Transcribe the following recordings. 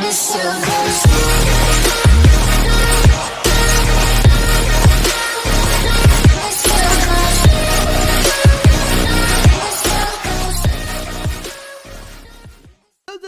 This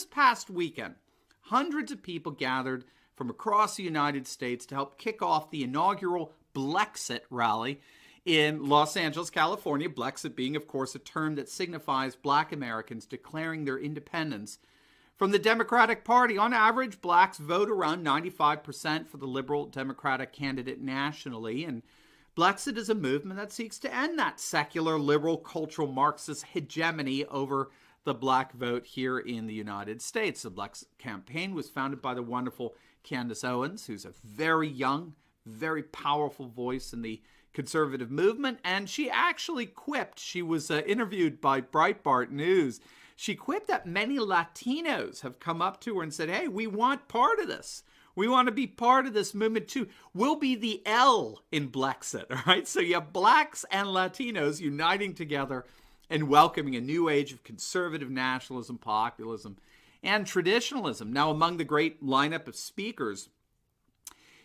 past weekend, hundreds of people gathered from across the United States to help kick off the inaugural BLexit rally in Los Angeles, California. BLexit being, of course, a term that signifies Black Americans declaring their independence from the Democratic Party. On average, blacks vote around 95% for the liberal Democratic candidate nationally, and BLexit is a movement that seeks to end that secular, liberal, cultural, Marxist hegemony over the black vote here in the United States. The BLexit campaign was founded by the wonderful Candace Owens, who's a very young, very powerful voice in the conservative movement, and she actually quipped, she was interviewed by Breitbart News, she quipped that many Latinos have come up to her and said, hey, we want part of this. We want to be part of this movement too. We'll be the L in BLexit, all right? So you have blacks and Latinos uniting together and welcoming a new age of conservative nationalism, populism, and traditionalism. Now, among the great lineup of speakers,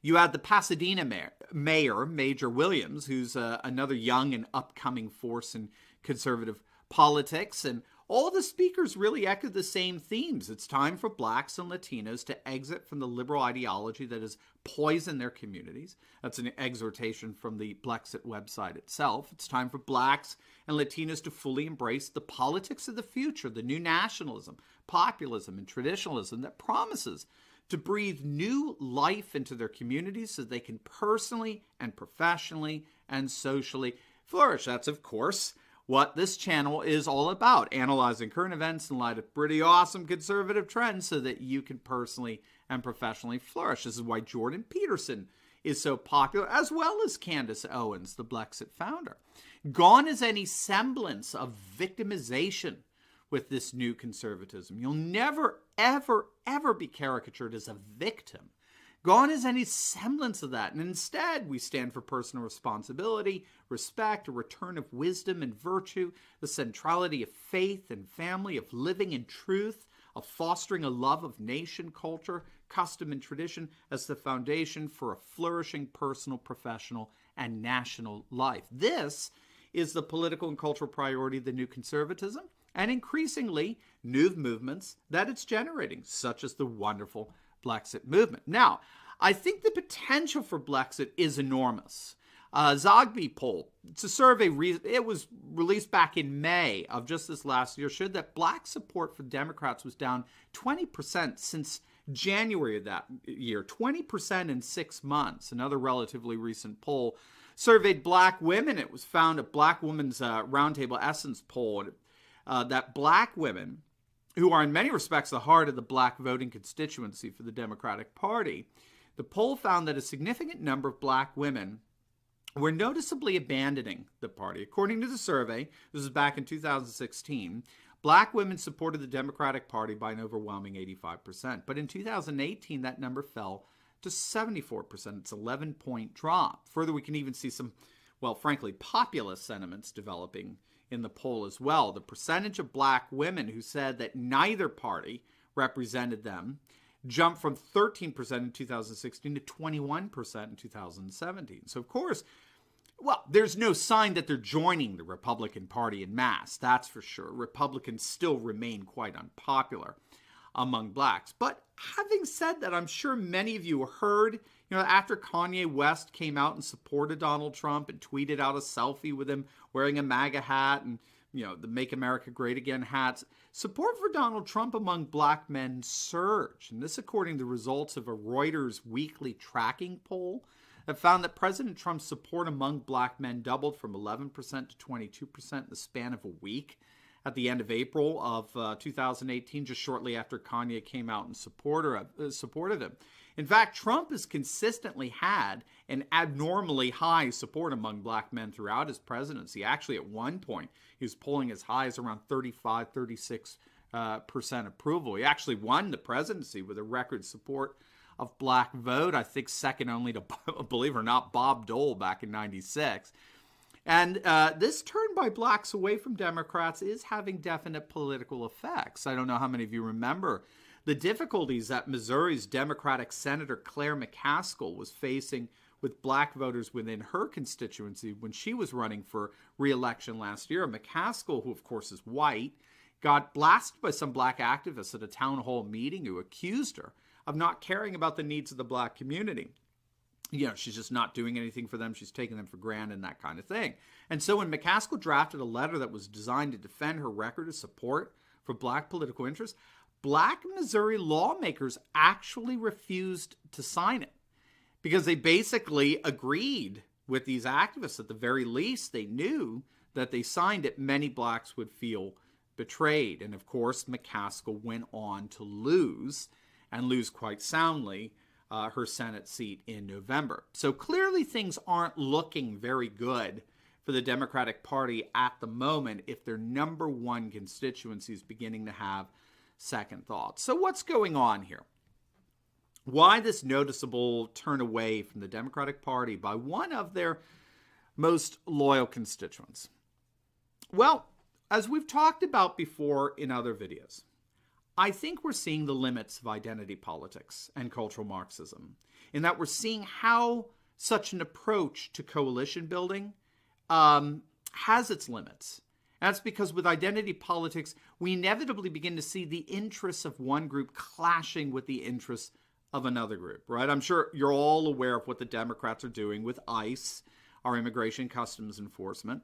you had the Pasadena mayor, Major Williams, who's another young and upcoming force in conservative politics. And all the speakers really echoed the same themes. It's time for blacks and Latinos to exit from the liberal ideology that has poisoned their communities. That's an exhortation from the BLexit website itself. It's time for blacks and Latinos to fully embrace the politics of the future, the new nationalism, populism, and traditionalism that promises to breathe new life into their communities so they can personally and professionally and socially flourish. That's, of course, what this channel is all about, analyzing current events in light of pretty awesome conservative trends so that you can personally and professionally flourish. This is why Jordan Peterson is so popular, as well as Candace Owens, the BLexit founder. Gone is any semblance of victimization with this new conservatism. You'll never, ever, ever be caricatured as a victim. Gone is any semblance of that, and instead we stand for personal responsibility, respect, a return of wisdom and virtue, the centrality of faith and family, of living in truth, of fostering a love of nation, culture, custom, and tradition as the foundation for a flourishing personal, professional, and national life. This is the political and cultural priority of the new conservatism, and increasingly new movements that it's generating, such as the wonderful BLexit movement. Now, I think the potential for BLexit is enormous. Zogby poll, it's a survey, it was released back in May of just this last year, showed that black support for Democrats was down 20% since January of that year, 20% in 6 months. Another relatively recent poll surveyed black women. It was found at Black Women's Roundtable Essence poll that black women, who are in many respects the heart of the black voting constituency for the Democratic Party, the poll found that a significant number of black women were noticeably abandoning the party. According to the survey, this was back in 2016, black women supported the Democratic Party by an overwhelming 85%. But in 2018, that number fell to 74%. It's an 11-point drop. Further, we can even see some, well, frankly, populist sentiments developing in the poll as well. The percentage of black women who said that neither party represented them jumped from 13% in 2016 to 21% in 2017. So, of course, well, there's no sign that they're joining the Republican Party en masse, that's for sure. Republicans still remain quite unpopular among blacks. But having said that, I'm sure many of you heard, after Kanye West came out and supported Donald Trump and tweeted out a selfie with him wearing a MAGA hat and, the Make America Great Again hats, support for Donald Trump among black men surged. And this according to the results of a Reuters weekly tracking poll that found that President Trump's support among black men doubled from 11% to 22% in the span of a week at the end of April of 2018, just shortly after Kanye came out in support of him. In fact, Trump has consistently had an abnormally high support among black men throughout his presidency. Actually, at one point, he was polling as high as around 35, 36% approval. He actually won the presidency with a record support of black vote, I think second only to, believe it or not, Bob Dole back in '96. And this turn by blacks away from Democrats is having definite political effects. I don't know how many of you remember the difficulties that Missouri's Democratic Senator Claire McCaskill was facing with black voters within her constituency when she was running for re-election last year. McCaskill, who of course is white, got blasted by some black activists at a town hall meeting who accused her of not caring about the needs of the black community. She's just not doing anything for them. She's taking them for granted and that kind of thing. And so when McCaskill drafted a letter that was designed to defend her record of support for black political interests, black Missouri lawmakers actually refused to sign it because they basically agreed with these activists. At the very least, they knew that they signed it, many blacks would feel betrayed. And of course, McCaskill went on to lose, and lose quite soundly, her Senate seat in November. So clearly things aren't looking very good for the Democratic Party at the moment if their number one constituency is beginning to have second thoughts. So what's going on here? Why this noticeable turn away from the Democratic Party by one of their most loyal constituents? Well, as we've talked about before in other videos, I think we're seeing the limits of identity politics and cultural Marxism, in that we're seeing how such an approach to coalition building has its limits. That's because with identity politics, we inevitably begin to see the interests of one group clashing with the interests of another group, right? I'm sure you're all aware of what the Democrats are doing with ICE, our Immigration Customs Enforcement.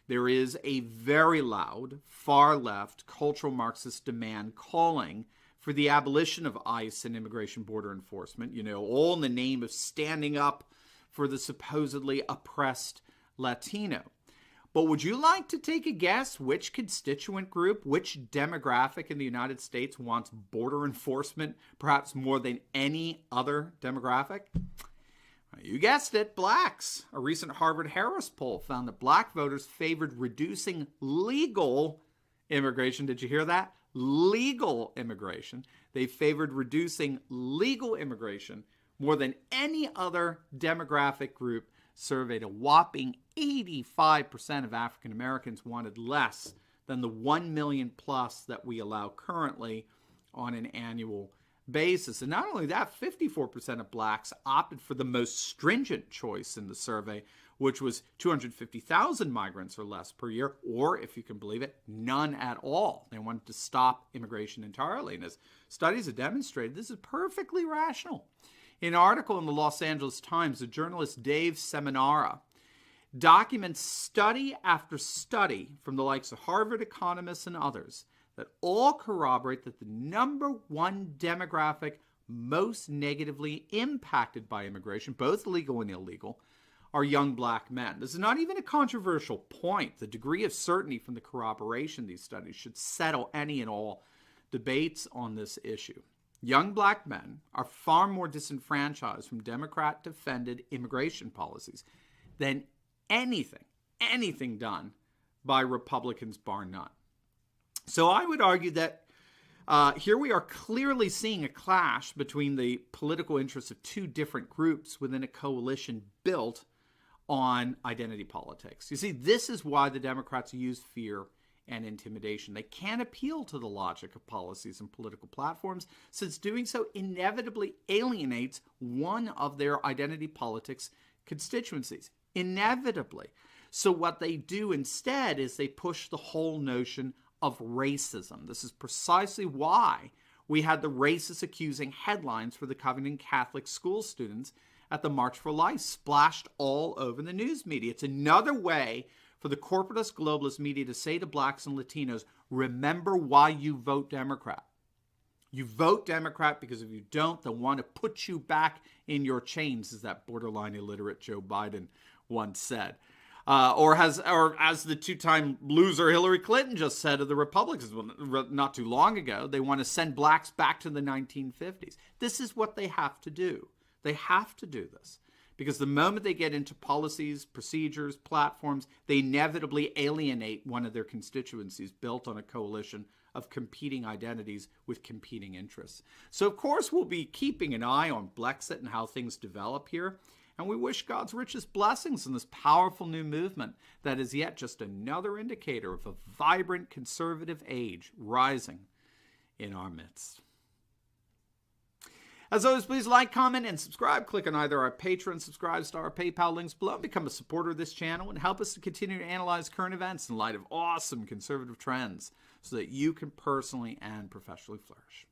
There is a very loud, far-left, cultural Marxist demand calling for the abolition of ICE and Immigration Border Enforcement, all in the name of standing up for the supposedly oppressed Latino. But would you like to take a guess which constituent group, which demographic in the United States wants border enforcement perhaps more than any other demographic? You guessed it, blacks. A recent Harvard-Harris poll found that black voters favored reducing legal immigration. Did you hear that? Legal immigration. They favored reducing legal immigration more than any other demographic group surveyed. A whopping 85% of African Americans wanted less than the 1 million plus that we allow currently on an annual basis. And not only that, 54% of blacks opted for the most stringent choice in the survey, which was 250,000 migrants or less per year, or, if you can believe it, none at all. They wanted to stop immigration entirely. And as studies have demonstrated, this is perfectly rational. In an article in the Los Angeles Times, the journalist Dave Seminara documents study after study from the likes of Harvard economists and others that all corroborate that the number one demographic most negatively impacted by immigration, both legal and illegal, are young black men. This is not even a controversial point. The degree of certainty from the corroboration of these studies should settle any and all debates on this issue. Young black men are far more disenfranchised from Democrat-defended immigration policies than anything done by Republicans, bar none. So I would argue that here we are clearly seeing a clash between the political interests of two different groups within a coalition built on identity politics. You see, this is why the Democrats use fear and intimidation. They can't appeal to the logic of policies and political platforms, since doing so inevitably alienates one of their identity politics constituencies. Inevitably. So what they do instead is they push the whole notion of racism. This is precisely why we had the racist accusing headlines for the Covington Catholic school students at the March for Life splashed all over the news media. It's another way for the corporatist globalist media to say to blacks and Latinos, remember why you vote Democrat. You vote Democrat because if you don't, they'll want to put you back in your chains, as that borderline illiterate Joe Biden once said. Or as the two-time loser Hillary Clinton just said of the Republicans not too long ago, they want to send blacks back to the 1950s. This is what they have to do. They have to do this because the moment they get into policies, procedures, platforms, they inevitably alienate one of their constituencies built on a coalition of competing identities with competing interests. So, of course, we'll be keeping an eye on BLexit and how things develop here. And we wish God's richest blessings in this powerful new movement that is yet just another indicator of a vibrant conservative age rising in our midst. As always, please like, comment, and subscribe. Click on either our Patreon subscribe star or PayPal links below. Become a supporter of this channel and help us to continue to analyze current events in light of awesome conservative trends so that you can personally and professionally flourish.